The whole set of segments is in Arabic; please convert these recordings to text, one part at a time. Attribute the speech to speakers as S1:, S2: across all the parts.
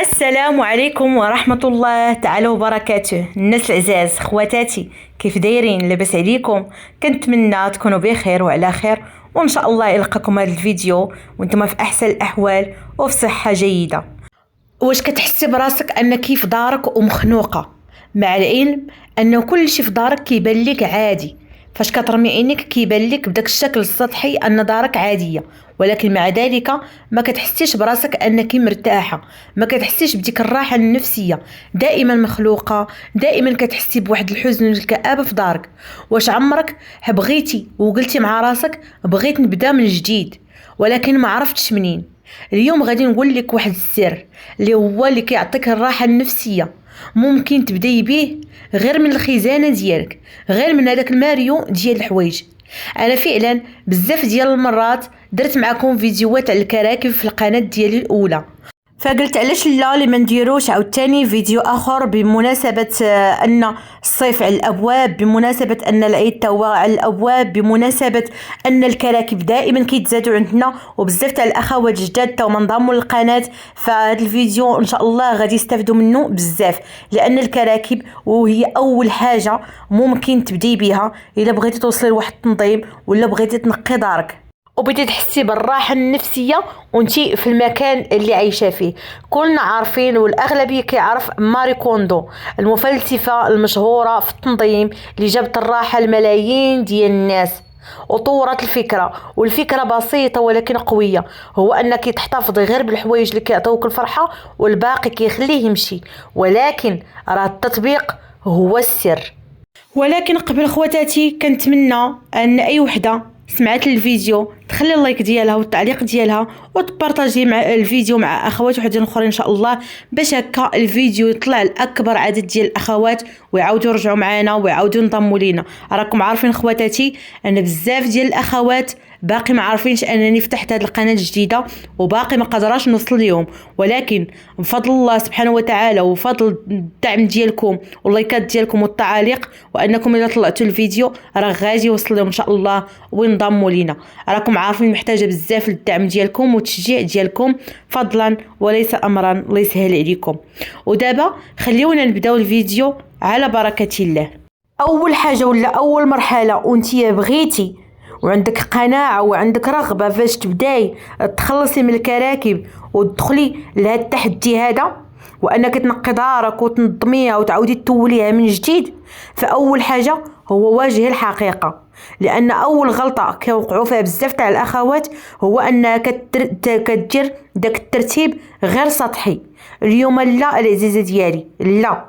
S1: السلام عليكم ورحمة الله تعالى وبركاته. الناس العزاز خواتاتي، كيف دايرين؟ لاباس عليكم؟ كنتمنى تكونوا بخير وعلى خير، وان شاء الله يلقاكم هذا الفيديو وانتم في احسن الاحوال وفي صحة جيدة. واش كتحسي براسك انك في دارك ومخنوقة، مع العلم انه كل شيء في دارك كيبان لك عادي؟ فاش كترمي عينيك كيبان لك بداك الشكل السطحي ان دارك عاديه، ولكن مع ذلك ما كتحسيش براسك انك مرتاحه، ما كتحسيش بديك الراحه النفسيه، دائما مخلوقه، دائما كتحسي بواحد الحزن والكآبه في دارك. واش عمرك بغيتي وقلتي مع راسك بغيت نبدا من جديد ولكن ما عرفتش منين؟ اليوم غادي نقول لك واحد السر اللي هو اللي كيعطيك الراحه النفسيه، ممكن تبداي به غير من الخزانه ديالك، غير من هذاك الماريو ديال الحوايج. انا فعلا بزاف ديال المرات درت معكم فيديوهات على الكراكب في القناه ديالي الاولى، فقلت علاش لا اللي ما نديروش عاوتاني فيديو اخر بمناسبه ان الصيف على الابواب، بمناسبه ان العيد توا على الابواب، بمناسبه ان الكراكب دائما كيتزادوا عندنا وبزاف تاع الاخوات جداد تاو انضموا للقناه. فهاد الفيديو ان شاء الله غادي يستافدوا منه بزاف، لان الكراكب وهي اول حاجه ممكن تبدي بها الا بغيتي توصلي لواحد التنظيم ولا بغيتي تنقي دارك وبديتي تحسي بالراحه النفسيه وانتي في المكان اللي عايشه فيه. كلنا عارفين والاغلبيه كيعرف ماري كوندو، المفلسفه المشهوره في التنظيم اللي جابت الراحه لملايين ديال الناس وطورت الفكره، والفكره بسيطه ولكن قويه، هو انك تحتفظي غير بالحوايج اللي كيعطيوك الفرحه والباقي كيخليه يمشي، ولكن راه التطبيق هو السر. ولكن قبل خواتاتي كنتمنى ان اي وحده سمعت الفيديو تخلي اللايك ديالها والتعليق ديالها وتبارطاجي مع الفيديو مع اخوات وحدين اخرين ان شاء الله، باش هكا الفيديو يطلع لاكبر عدد ديال الاخوات ويعاودوا يرجعوا معنا ويعاودوا ينضموا لينا. راكم عارفين خواتاتي ان بزاف ديال الاخوات باقي ما عارفينش انني فتحت هذه القناه الجديده وباقي ما قدراش نوصل اليوم، ولكن بفضل الله سبحانه وتعالى وفضل الدعم ديالكم واللايكات ديالكم والتعاليق وانكم اذا طلعتوا الفيديو راه غادي يوصل لهم ان شاء الله وينضموا لينا. راكم عارفين محتاجه بزاف للدعم ديالكم والتشجيع ديالكم فضلا وليس امرا، الله يسهل عليكم. ودابا خليونا نبداو الفيديو على بركه الله. اول حاجه ولا اول مرحله وانتي بغيتي وعندك قناعه وعندك رغبه فاش تبداي تخلصي من الكراكب وتدخلي لهذا التحدي هذا وانك تنقي دارك وتنظميها وتعاودي توليها من جديد، فاول حاجه هو واجه الحقيقه، لان اول غلطه كيوقعوا فيها بزاف تاع الاخوات هو انها كدير داك الترتيب غير سطحي. اليوم لا العزيزه ديالي، لا،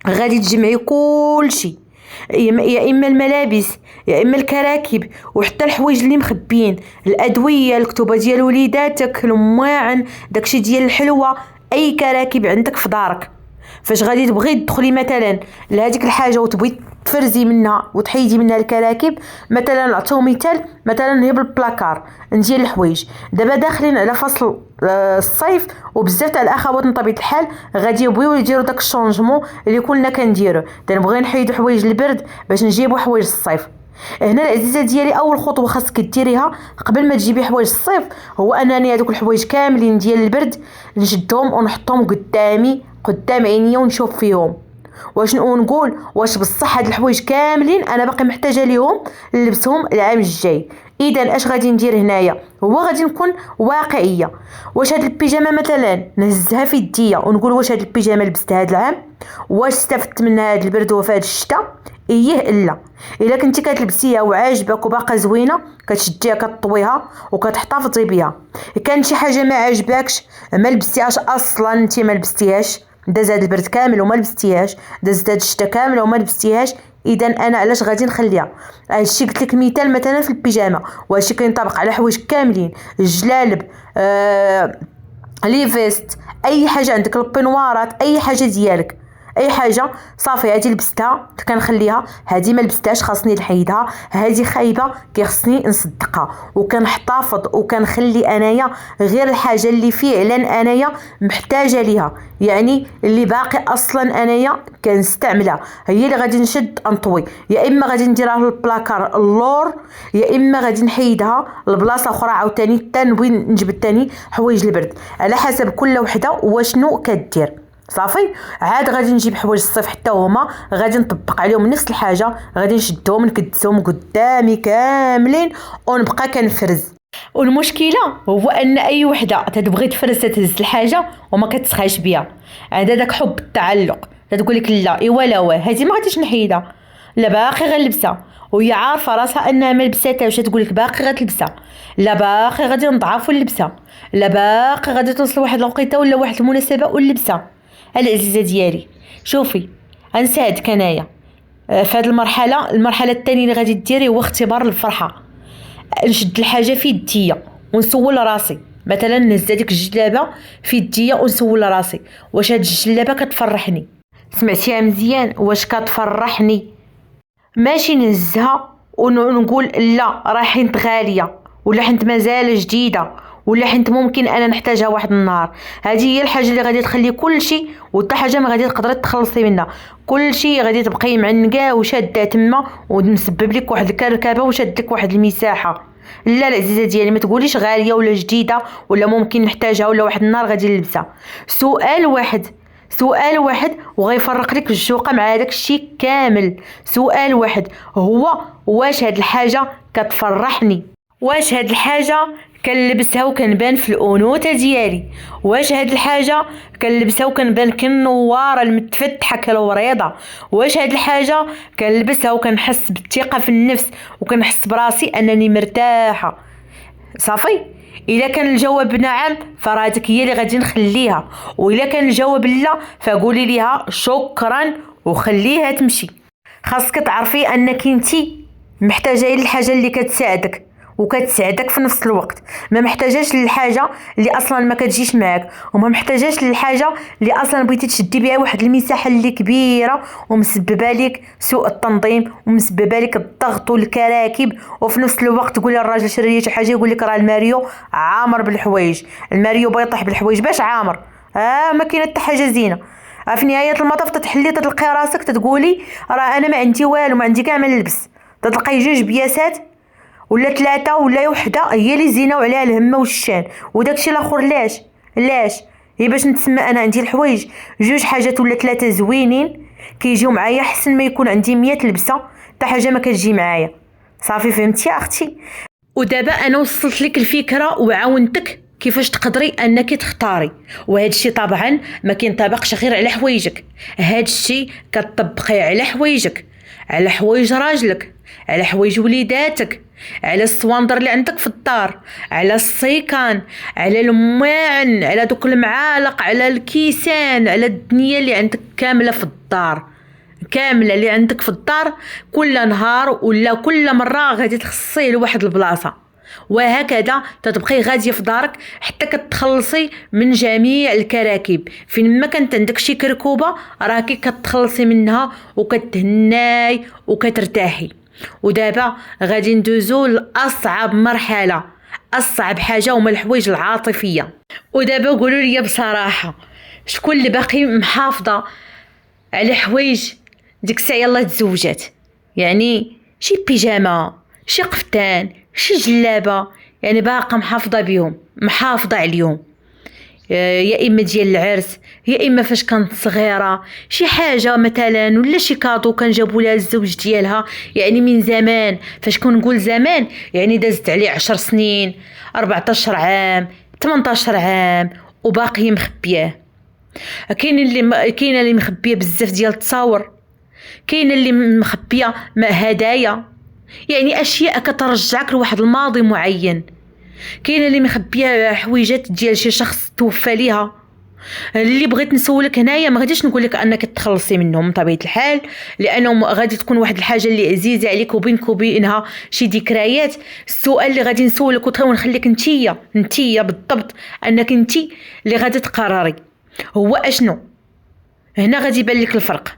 S1: غادي تجمعي كل شيء، يا اما الملابس يا اما الكراكب وحتى الحوايج اللي مخبيين، الادويه، الكتبه ديال وليداتك، المواعن، داكشي ديال الحلوه، اي كراكب عندك في دارك. فاش غادي تبغي تدخلي مثلا لهذيك الحاجه وتبغي تفرزي منها وتحيدي منها الكراكب، مثلا نعطيو مثال، مثلا هي بالبلاكار ديال الحوايج. دابا داخلين على فصل الصيف وبزاف تاع الاخوات من طبيعه الحال غادي يبغيو يديروا داك الشونجمون اللي كلنا كنديروا، نبغي نحيدوا حوايج البرد باش نجيبوا حوايج الصيف. هنا العزيزه ديالي اول خطوه خاصك ديريها قبل ما تجيبي حوايج الصيف هو انني هذوك الحوايج كاملين ديال البرد نشدهم ونحطهم قدام عينيا ونشوف فيهم واش نقول واش بصح هاد الحوايج كاملين انا باقي محتاجه ليهم نلبسهم العام الجاي. اذا اش غادي ندير هنايا هو غادي نكون واقعيه. واش هاد البيجامه مثلا نهزها في يديا ونقول واش هاد البيجامه لبستها هاد العام، واش استفدت منها هاد البرد وفي هاد الشتاء؟ ايه لا. الا كنتي كتلبسيها وعاجبك وباقا زوينه كتشديها كتطويها وكتحتفظي بها. كان شي حاجه ما عجبكش ما لبستيهاش اصلا، انت ما لبستيهاش، داز هاد البرد كامل وما لبستيهاش، داز هاد الشتاء كامل وما لبستيهاش، اذا انا علاش غادي نخليها؟ هادشي قلت لك مثال مثلا في البيجامه، وهادشي كينطبق على حوايج كاملين، الجلالب، لي فيست، اي حاجه عندك، البنوارات، اي حاجه ديالك، اي حاجه صافي هذه لبستها كنخليها، هذه ما لبستهاش خاصني نحيدها، هذه خايبه كيخصني نصدقها، وكنحتفظ وكنخلي انايا غير الحاجه اللي فعلا انايا محتاجه ليها، يعني اللي باقي اصلا انايا كنستعملها هي اللي غادي نشد انطوي، يا اما غادي نديرها للبلاكار اللور، يا اما غادي نحيدها لبلاصه اخرى عاوتاني تنوي نجبد تاني حوايج البرد، على حسب كل وحده واشنو كدير. صافي عاد غادي نجيب حوايج الصيف حتى هما غادي نطبق عليهم نفس الحاجه، غادي نشدهم نكدسهم قدامي كاملين ونبقى كنفرز. والمشكله هو ان اي وحده تتبغي تفرز تهز الحاجه وما كتسخاش بها، عندها داك حب التعلق، تقول لك لا ايوا لا هذه ما غاديش نحيدها، لا باقي غنلبسها، وهي عارفه راسها انها ما لبساتهاش تقول لك باقي غتلبسها، لا باقي غادي نضعف ونلبسها، لا باقي غادي توصل واحد الوقيته ولا واحد المناسبه ونلبسها. العزيزه ديالي شوفي غنساعدك انايا في هذه المرحله الثانيه اللي غادي ديري هو اختبار الفرحه. نشد الحاجه في يديا ونسول راسي، مثلا نهز هذيك الجلابه في يديا ونسول راسي واش هاد الجلابه كتفرحني، سمعتيها مزيان، واش كتفرحني؟ ماشي نهزها ونقول لا راه حنت غاليه، ولا حنت مازال جديده، ولا حنت ممكن انا نحتاجها واحد النهار. هذه هي الحاجه اللي غادي تخلي كل شيء وحتى حاجه ما غادي تقدري تخلصي منها، كل شيء غادي تبقاي معنقه وشاده تما ومسبب لك واحد الكركبه وشاد لك واحد المساحه. لا العزيزه ديالي ما تقوليش غاليه ولا جديده ولا ممكن نحتاجها ولا واحد النهار غادي نلبسها. سؤال واحد وغيفرق لك الجوقه مع هذاك الشيء كامل. سؤال واحد هو واش هاد الحاجه كتفرحني، واش هاد الحاجه كنلبسها وكنبان في الانوثه ديالي، واش هاد الحاجه كنلبسها وكنبان كالنواره المتفتحه كالوريضه، واش هاد الحاجه كنلبسها وكنحس بالثقه في النفس وكنحس براسي انني مرتاحه. صافي الا كان الجواب نعم فراتك هي اللي غادي نخليها، والا كان الجواب لا فقولي ليها شكرا وخليها تمشي. خاصك تعرفي انك انتي محتاجه للحاجه اللي كتساعدك وكتساعدك في نفس الوقت، ما محتاجاش للحاجه اللي اصلا ما كتجيش معاك، وما محتاجاش للحاجه اللي اصلا بغيتي تشدي بها واحد المساحه اللي كبيره ومسببه لك سوء التنظيم ومسببه لك الضغط والكراكب، وفي نفس الوقت تقولي الراجل شري لي شي حاجه يقول لك راه الماريو عامر بالحوايج، الماريو بيطيح بالحوايج باش عامر، ما كاينه حتى حاجه زينه. في نهايه المطاف تتحلي تلقي راسك تقولي راه انا ما عندي والو، ما عندي كاع ما نلبس، تلقاي جوج بياسات ولا ثلاثه ولا وحده هي اللي زينه وعليها الهمه والشان، وداكشي الاخر لاش هي باش نتسمى انا عندي الحوايج جوج حاجات ولا ثلاثه زوينين كيجيو معايا حسن ما يكون عندي 100 لبسه حتى حاجه ما كتجي معايا. صافي فهمتي يا اختي؟ ودابا انا وصلت لك الفكره وعاونتك كيفاش تقدري انك تختاري، وهذا الشيء طبعا ما كينطبقش غير على حوايجك، هذا الشيء كتطبقيه على حوايجك، على حوايج راجلك، على حوايج وليداتك، على الصواندر اللي عندك في الدار، على السيكان، على الماعن، على دوك المعالق، على الكيسان، على الدنيا اللي عندك كامله في الدار، كامله اللي عندك في الدار، كل نهار ولا كل مره غادي تخصيه لواحد البلاصه، وهكذا تتبقي غاديه في دارك حتى كتخلصي من جميع الكراكيب. فين ما كانت عندك شي كركوبه راكي كتخلصي منها وكتهناي وكترتاحي. ودابا غادي ندوزو لاصعب مرحله، اصعب حاجه هما الحوايج العاطفيه. ودابا قولوا لي بصراحه شكون اللي باقي محافظه على حوايج ديك الساعه يلاه تزوجات، يعني شي بيجامه، شي قفتان، شي جلابه، يعني باقا محافظه بيهم، محافظه عليهم، يا اما ديال العرس يا اما فاش كانت صغيره شي حاجه مثلا ولا شي كادو كان جابوا لها الزوج ديالها، يعني من زمان. فاش كنقول زمان يعني دازت عليه 10 سنين 14 عام 18 عام وباقي مخبياه. كاينه اللي مخبيه بزاف ديال التصاور، كاينه اللي مخبيه هدايا، يعني اشياء كترجعك لواحد الماضي معين، كاينه اللي مخبيه حويجات ديال شي شخص توفى ليها. اللي بغيت نسولك هنايا ما غاديش نقول لك انك تخلصي منهم بطبيعه الحال، لانه غادي تكون واحد الحاجه اللي عزيزه عليك وبينك وبينها شي ذكريات. السؤال اللي غادي نسولك ونخليك نتيا بالضبط انك انت اللي غادي تقرري هو اشنو هنا غادي يبان لك الفرق.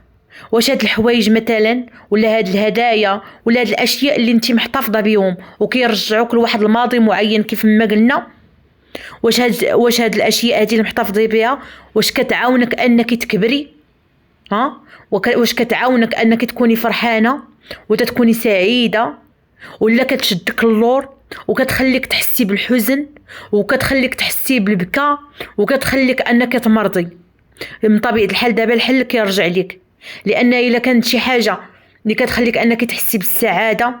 S1: واش هاد الحوايج مثلا ولا هاد الهدايا ولا هاد الاشياء اللي انت محتفظه بهم وكيرجعوك لواحد الماضي معين كيف ما قلنا، واش هاد الاشياء هادي اللي محتفظه بها واش كتعاونك انك تكبري؟ واش كتعاونك انك تكوني فرحانه وتتكوني سعيده، ولا كتشدك اللور وكتخليك تحسي بالحزن وكتخليك تحسي بالبكاء وكتخليك انك تمرضي؟ من طبيعه الحال دابا الحل كيرجع ليك، لان الا كانت شي حاجه اللي كتخليك انك تحسي بالسعاده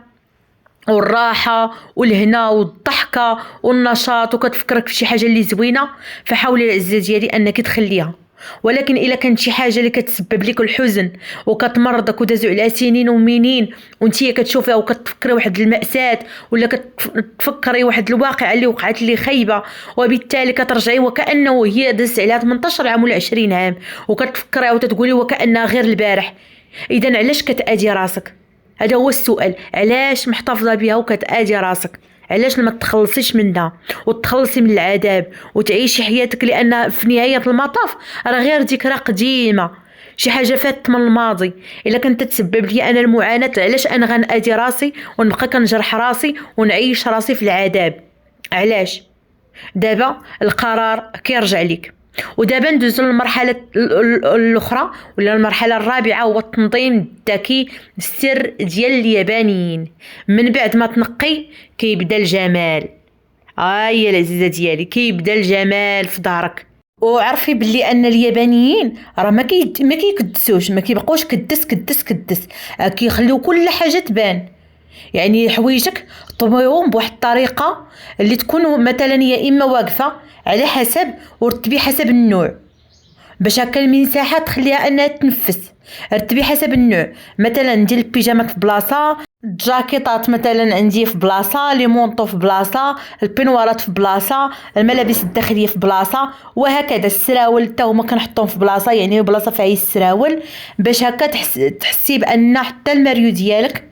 S1: والراحه والهنا والضحكه والنشاط وكتفكرك في شي حاجه اللي زوينه، فحاولي العزه ديالي انك تخليها. ولكن الا كانت شي حاجه اللي كتسبب لك الحزن وكتمرضك ودازو على سنين ومنين وانتي كتشوفيها وكتفكري واحد المأساة ولا كتفكري واحد الواقعه اللي وقعت لي خايبه، وبالتالي كترجعي وكانه هي دازت عليها 18 عام ولا 20 عام وكتفكريها وتتقولي وكانها غير البارح. اذا علاش كتأذي راسك؟ هذا هو السؤال، علاش محتفظه بها وكتأذي راسك؟ علاش ما تخلصيش منها وتخلصي من العذاب وتعيشي حياتك؟ لان في نهايه المطاف راه غير ذكرى قديمه، شي حاجه فاتت من الماضي. الا كنت تسبب لي انا المعاناه، علاش انا غنأذي راسي ونبقى كنجرح راسي ونعيش راسي في العذاب؟ علاش؟ دابا القرار كيرجع ليك. ودابا ندوزو للمرحله الاخرى ولا المرحله الرابعه، هو التنظيم الذكي السر ديال اليابانيين. من بعد ما تنقي كيبدا الجمال. يا العزيزه ديالي، كيبدا الجمال في دارك. وعرفي بلي ان اليابانيين راه ما كيكدسوش، ما كيبقاوش كدس كدس كدس، كيخليو كل حاجه تبان. يعني حوايجك طويهم بواحد الطريقه اللي تكون مثلا يا اما واقفه على حسب ورتبي حسب النوع، باش هكا المساحه تخليها انها تنفس. رتبي حسب النوع، مثلا ندير البيجامات في بلاصه، الجاكيطات مثلا عندي في بلاصه، لي مونطو في بلاصه، البنوارات في بلاصه، الملابس الداخليه في بلاصه، وهكذا. السراول حتى هما كنحطهم في بلاصه، يعني بلاصه فيها السراول، باش هكا تحسي بان حتى الماريو ديالك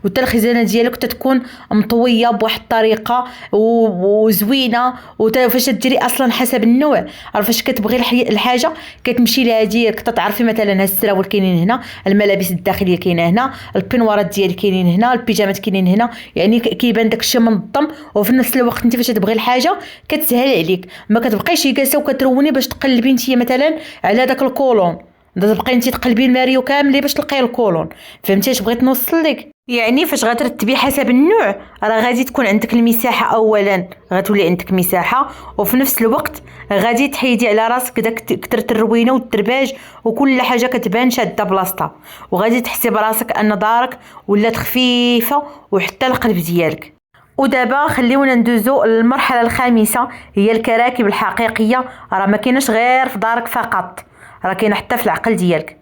S1: وحتى الخزانه ديالك تتكون مطويه بواحد الطريقه وزوينه. فاش ديري اصلا حسب النوع، عرف فاش كتبغي الحاجه كتمشي لها ديالك، تتعرفي مثلا هاد السراول كاينين هنا، الملابس الداخليه كاينه هنا، البنوارات ديالي كاينين هنا، البيجامات كاينين هنا، يعني كيبان داكشي منظم. وفي نفس الوقت انت فاش تبغي الحاجه كتسهل عليك، ما كتبقايش جالسه وكتروني باش تقلبي انت مثلا على داك الكولون، تبقاي انت تقلبي الماريو كامل باش تلقاي الكولون. فهمتي اش بغيت نوصل لك؟ يعني فاش غترتبي حسب النوع راه غادي تكون عندك المساحه، اولا غتولي عندك مساحه، وفي نفس الوقت غادي تحيدي على راسك داك كثره الروينه والترباج وكل حاجه كتبان شاده بلاصتها، وغادي تحسي براسك ان دارك ولات خفيفه وحتى القلب ديالك. ودابا خليونا ندوزو للمرحله الخامسه، هي الكراكب الحقيقيه. راه ما كايناش غير في دارك فقط، راه كاينه حتى في العقل ديالك.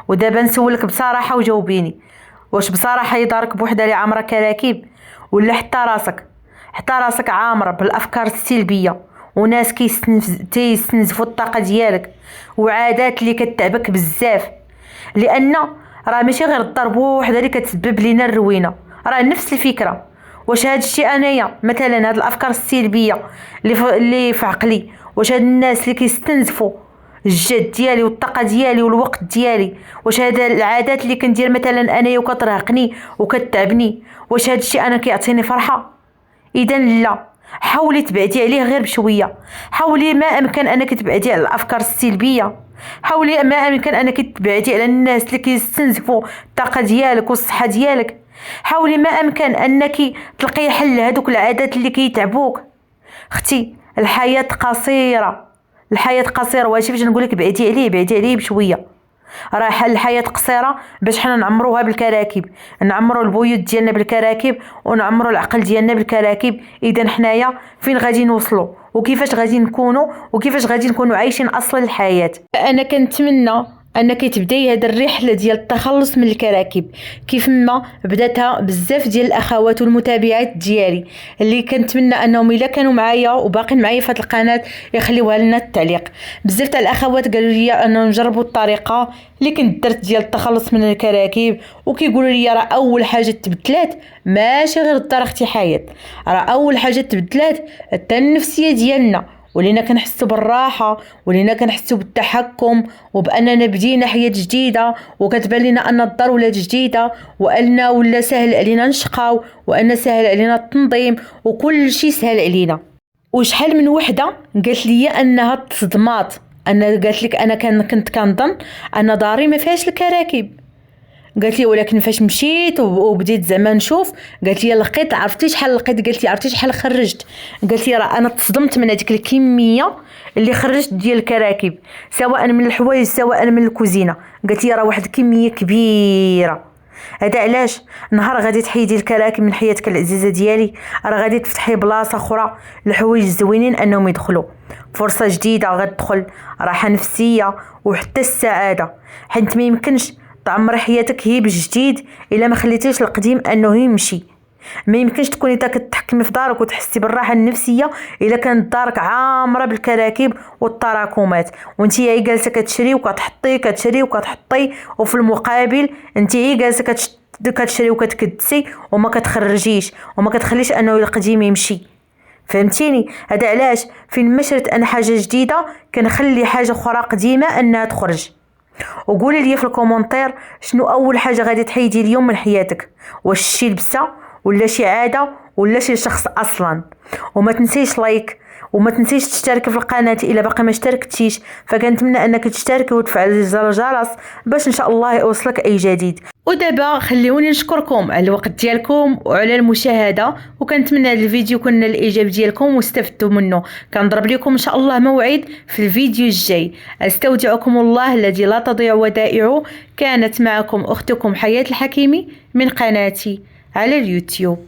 S1: ودابا نسولك بصراحه وجاوبيني، واش بصراحه يدارك بوحده اللي عامره كراكيب، ولا حتى راسك عامره بالافكار السلبيه وناس كيستنزفوا الطاقه ديالك وعادات اللي كتعبك بزاف؟ لان راه ماشي غير الضرب وحده اللي كتسبب لينا الروينه، راه نفس الفكره. واش هاد الشيء انايا مثلا هاد الافكار السلبيه اللي في عقلي، واش هاد الناس اللي كيستنزفوا الجهد ديالي والطاقه ديالي والوقت ديالي، واش هذا العادات اللي كندير مثلا انايا وكترهقني وكتعبني، واش هذا الشيء انا كيعطيني فرحه؟ اذا لا، حاولي تبعدي عليه غير بشويه. حاولي ما امكن انك تبعدي على الافكار السلبيه، حاولي ما امكن انك تبعدي على الناس اللي كيستنزفوا الطاقه ديالك والصحه ديالك. حاولي ما امكن انك تلقي حل لهذوك العادات اللي كيتعبوك. اختي، الحياه قصيره، الحياه قصيره، وهادشي باش نقولك بعدي عليه بشويه. راه الحياه قصيره باش حنا نعمروها بالكراكب، نعمروا البيوت ديالنا بالكراكب ونعمروا العقل ديالنا بالكراكب. اذا حنايا فين غادي نوصلوا وكيفاش غادي نكونوا وكيفاش غادي نكونوا عايشين اصلا الحياه؟ انا كنتمنى انك تبداي هذه الرحله ديال التخلص من الكراكب كيف ما بداتها بزاف ديال الاخوات والمتابعات ديالي، اللي كنتمنى انهم الا كانوا معايا وباقين معايا في هذه القناه يخليوها لنا التعليق. بزاف تاع الاخوات قالوا لي انهم جربوا الطريقه اللي كنت درت ديال التخلص من الكراكب، وكيقولوا لي راه اول حاجه تبدلات ماشي غير الدار اختي حياه، راه اول حاجه تبدلات حتى النفسيه ديالنا ولينا كنحسوا بالراحه، ولينا كنحسوا بالتحكم، وباننا بدينا حياه جديده، وكتبان لنا ان الدار ولات جديده، وان ولا سهل علينا نشقاو، وان سهل علينا التنظيم، وكل شيء سهل علينا. وشحال من وحده قالت لي انها تصدمات، قالت لك انا كنت كنظن ان داري ما فيهاش الكراكب. قالت لي ولكن فاش مشيت وبديت زعما نشوف، قالت لي لقيت، عرفتي شحال لقيت؟ قالت لي عرفتي شحال خرجت؟ قالت لي راه انا تصدمت من هذيك الكميه اللي خرجت ديال الكراكب، سواء من الحوايج سواء من الكوزينه. قالت لي راه واحد الكميه كبيره. هذا علاش نهار غادي تحيدي الكراكب من حياتك العزيزه ديالي، راه غادي تفتحي بلاصه اخرى الحوايج زوينين انهم يدخلوا، فرصه جديده غتدخل، راحه نفسيه وحتى السعاده. حيت ما يمكنش تعمري حياتك هي بجديد الا ما خليتيش القديم انه يمشي. ما يمكنش تكوني تا كتحكمي في دارك وتحسي بالراحه النفسيه الا كانت دارك عامره بالكراكب والتراكمات، وانت هي جالسه كتشري وكتحطي، كتشري وكتحطي، وفي المقابل انت هي جالسه كتشري وكتكدسي وما كتخرجيش وما كتخليش انه القديم يمشي. فهمتيني؟ هذا علاش فين مشرت انا حاجه جديده كنخلي حاجه اخرى قديمه انها تخرج. وقولي لي في الكومنتير شنو اول حاجه غادي تحيدي اليوم من حياتك، واش شي لبسه ولا شي عاده ولا شي شخص اصلا. وما تنسيش لايك، وما تنسيش تشتركي في القناه الا باقي ما اشتركتيش، فكنتمنى انك تشتركي وتفعلي زر الجرس باش ان شاء الله يوصلك اي جديد. ودابا خليوني نشكركم على الوقت ديالكم وعلى المشاهده، وكنتمنى هذا الفيديو يكون الاعجاب ديالكم واستفدتوا منه. كنضرب لكم ان شاء الله موعد في الفيديو الجاي. استودعكم الله الذي لا تضيع ودائعه. كانت معكم اختكم حياة الحكيمي من قناتي على اليوتيوب.